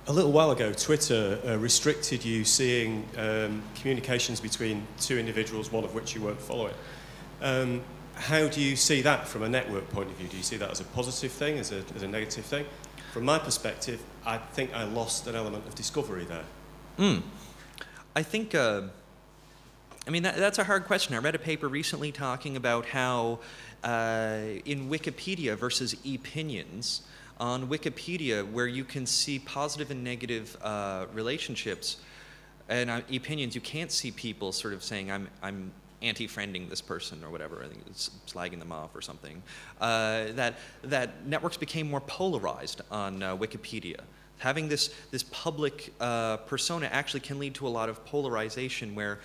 A little while ago, Twitter restricted you seeing communications between two individuals, one of which you weren't following. How do you see that from a network point of view? Do you see that as a positive thing, as a negative thing? From my perspective, I think I lost an element of discovery there. I think, I mean, that's a hard question. I read a paper recently talking about how in Wikipedia versus e-opinions, on Wikipedia, where you can see positive and negative relationships, and opinions, you can't see people sort of saying, I'm anti-friending this person or whatever, I think it's slagging them off or something. That networks became more polarized on Wikipedia. Having this public persona actually can lead to a lot of polarization where,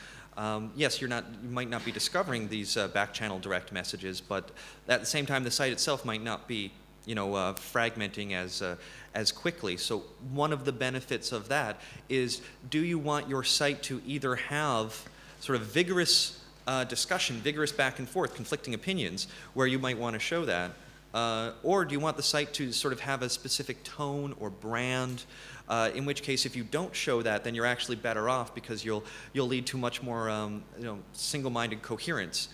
yes, you might not be discovering these back-channel direct messages, but at the same time, the site itself might not be fragmenting as quickly. So one of the benefits of that is, do you want your site to either have sort of vigorous discussion, vigorous back and forth, conflicting opinions, where you might want to show that, or do you want the site to sort of have a specific tone or brand, in which case if you don't show that, then you're actually better off because you'll lead to much more single-minded coherence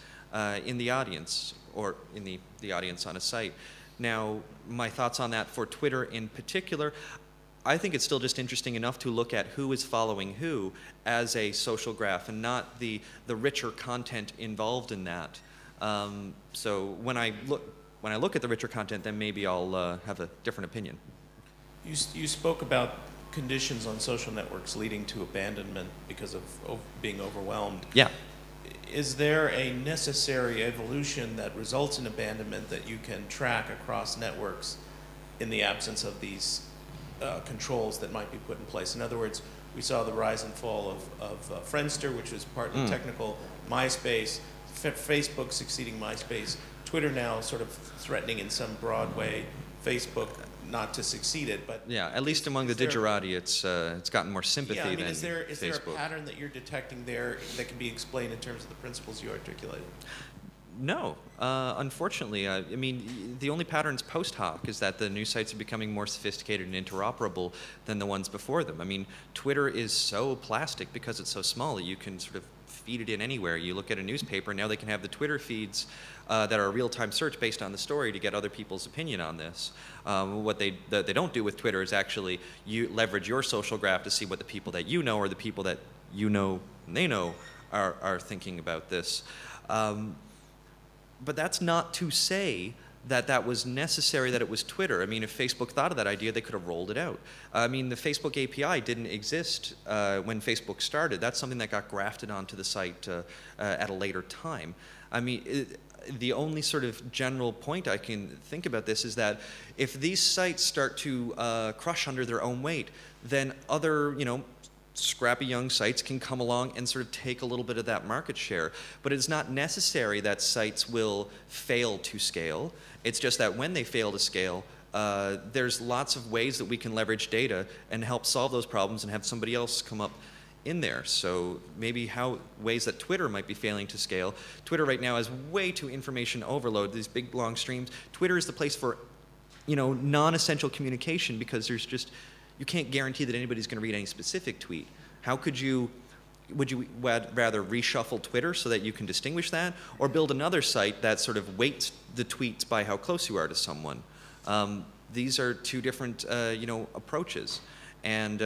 in the audience, or in the audience on a site. Now, my thoughts on that for Twitter in particular, I think it's still just interesting enough to look at who is following who as a social graph and not the richer content involved in that. So when I look at the richer content, then maybe I'll have a different opinion. You spoke about conditions on social networks leading to abandonment because of being overwhelmed. Yeah. Is there a necessary evolution that results in abandonment that you can track across networks in the absence of these controls that might be put in place? In other words, we saw the rise and fall of Friendster, which was partly technical, MySpace, Facebook succeeding MySpace, Twitter now sort of threatening in some broad way Facebook not to succeed it, but yeah, at least among the digerati, it's gotten more sympathy than is there Facebook. a pattern that you're detecting there that can be explained in terms of the principles you articulated? No, unfortunately. I mean, the only pattern is post hoc, is that the new sites are becoming more sophisticated and interoperable than the ones before them. I mean, Twitter is so plastic because it's so small that you can sort of feed it in anywhere. You look at a newspaper, now they can have the Twitter feeds that are real-time search based on the story to get other people's opinion on this. What they don't do with Twitter is actually leverage your social graph to see what the people that you know or the people that you know and they know are thinking about this. But that's not to say that was necessary, that it was Twitter. I mean, if Facebook thought of that idea, they could have rolled it out. I mean, the Facebook API didn't exist when Facebook started. That's something that got grafted onto the site at a later time. I mean, the only sort of general point I can think about this is that if these sites start to crush under their own weight, then other, scrappy young sites can come along and sort of take a little bit of that market share. But it's not necessary that sites will fail to scale. It's just that when they fail to scale, there's lots of ways that we can leverage data and help solve those problems and have somebody else come up in there. So maybe ways that Twitter might be failing to scale. Twitter right now has way too information overload, these big long streams. Twitter is the place for non-essential communication because you can't guarantee that anybody's going to read any specific tweet. Would you rather reshuffle Twitter so that you can distinguish that, or build another site that sort of weights the tweets by how close you are to someone? These are two different approaches, and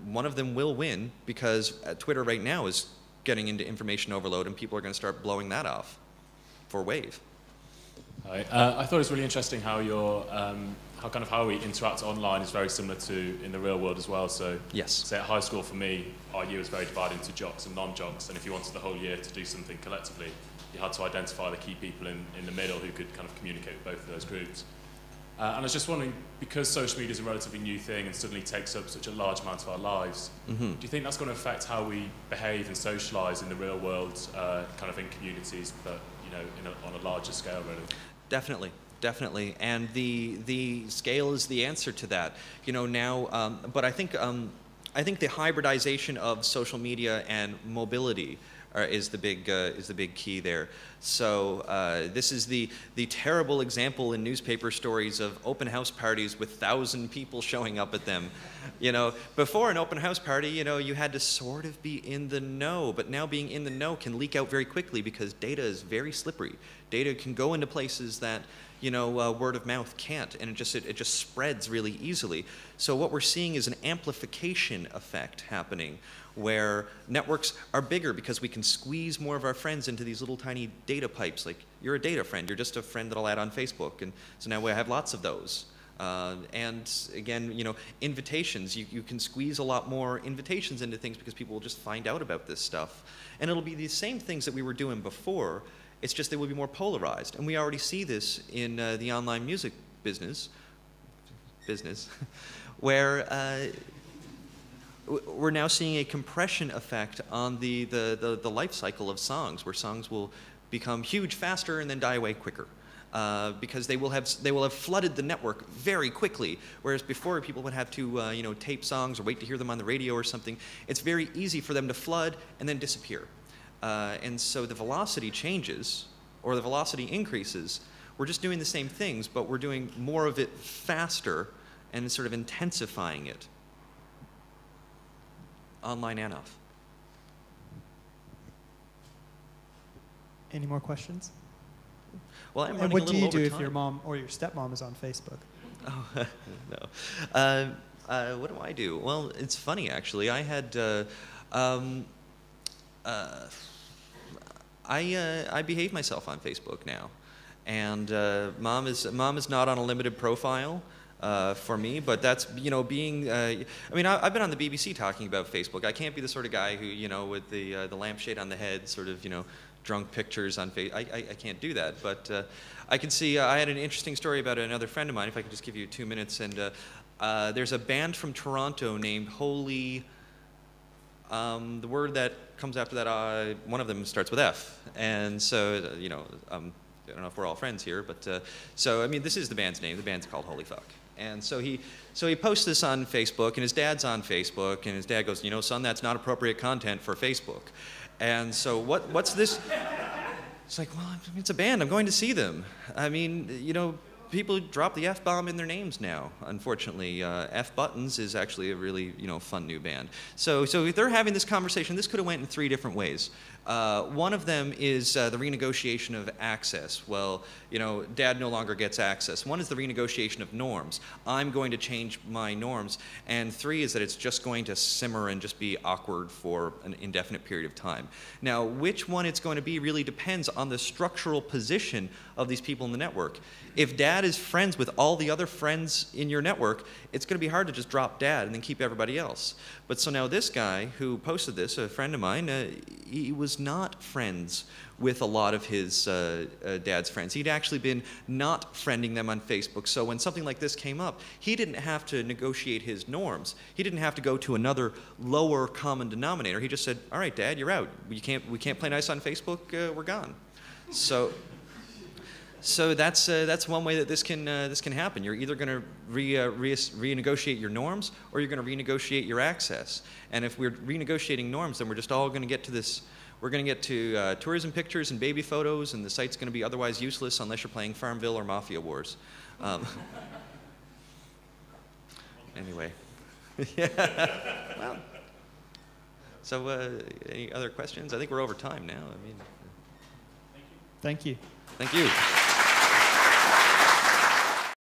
one of them will win because Twitter right now is getting into information overload, and people are going to start blowing that off for Wave. Hi. I thought it was really interesting how how we interact online is very similar to in the real world as well. So, yes. Say at high school for me, our year was very divided into jocks and non-jocks, and if you wanted the whole year to do something collectively, you had to identify the key people in the middle who could kind of communicate with both of those groups. And I was just wondering, because social media is a relatively new thing and suddenly takes up such a large amount of our lives, do you think that's going to affect how we behave and socialise in the real world, kind of in communities, but on a larger scale, really? Definitely. Definitely, and the scale is the answer to that. But I think the hybridization of social media and mobility is the big key there. So this is the terrible example in newspaper stories of open house parties with 1,000 people showing up at them. Before an open house party, you had to sort of be in the know, but now being in the know can leak out very quickly because data is very slippery. Data can go into places that word of mouth can't, and it just spreads really easily. So what we're seeing is an amplification effect happening, where networks are bigger because we can squeeze more of our friends into these little tiny data pipes. Like, you're a data friend, you're just a friend that I'll add on Facebook, and so now we have lots of those. And again, invitations, you can squeeze a lot more invitations into things because people will just find out about this stuff. And it'll be the same things that we were doing before, it's just they will be more polarized. And we already see this in the online music business where we're now seeing a compression effect on the life cycle of songs, where songs will become huge faster and then die away quicker. Because they will have flooded the network very quickly, whereas before people would have to tape songs or wait to hear them on the radio or something. It's very easy for them to flood and then disappear. And so the velocity changes, or the velocity increases. We're just doing the same things, but we're doing more of it faster and sort of intensifying it. Online and off. Any more questions? Well, I'm and running what a do little you do over if time. your mom or your stepmom is on Facebook? Oh, no. What do I do? Well, it's funny, actually. I had, I behave myself on Facebook now. And mom is not on a limited profile for me, but that's, being, I mean, I've been on the BBC talking about Facebook. I can't be the sort of guy who, with the lampshade on the head, sort of, drunk pictures on Facebook. I can't do that, but I can see, I had an interesting story about another friend of mine, if I could just give you 2 minutes, and there's a band from Toronto named Holy, the word that comes after that, one of them starts with F, and so, I don't know if we're all friends here, but, so, I mean, this is the band's name. The band's called Holy Fuck. And so he posts this on Facebook, and his dad's on Facebook, and his dad goes, son, that's not appropriate content for Facebook. And so what's this? It's like, well, it's a band. I'm going to see them. I mean, people drop the F-bomb in their names now, unfortunately. F-Buttons is actually a really, fun new band. So if they're having this conversation, this could have went in 3 different ways. One of them is the renegotiation of access. Well, Dad no longer gets access. One is the renegotiation of norms. I'm going to change my norms. And 3 is that it's just going to simmer and just be awkward for an indefinite period of time. Now, which one it's going to be really depends on the structural position of these people in the network. If Dad is friends with all the other friends in your network, it's going to be hard to just drop Dad and then keep everybody else. But so now this guy who posted this, a friend of mine, he was not friends with a lot of his dad's friends. He'd actually been not friending them on Facebook. So when something like this came up, he didn't have to negotiate his norms. He didn't have to go to another lower common denominator. He just said, all right, Dad, you're out. We can't play nice on Facebook. We're gone. So that's one way that this can happen. You're either going to renegotiate your norms, or you're going to renegotiate your access. And if we're renegotiating norms, then we're just all going to get to this. We're going to get to tourism pictures and baby photos, and the site's going to be otherwise useless unless you're playing Farmville or Mafia Wars. Anyway, yeah. Well, so any other questions? I think we're over time now. I mean, Thank you. Thank you.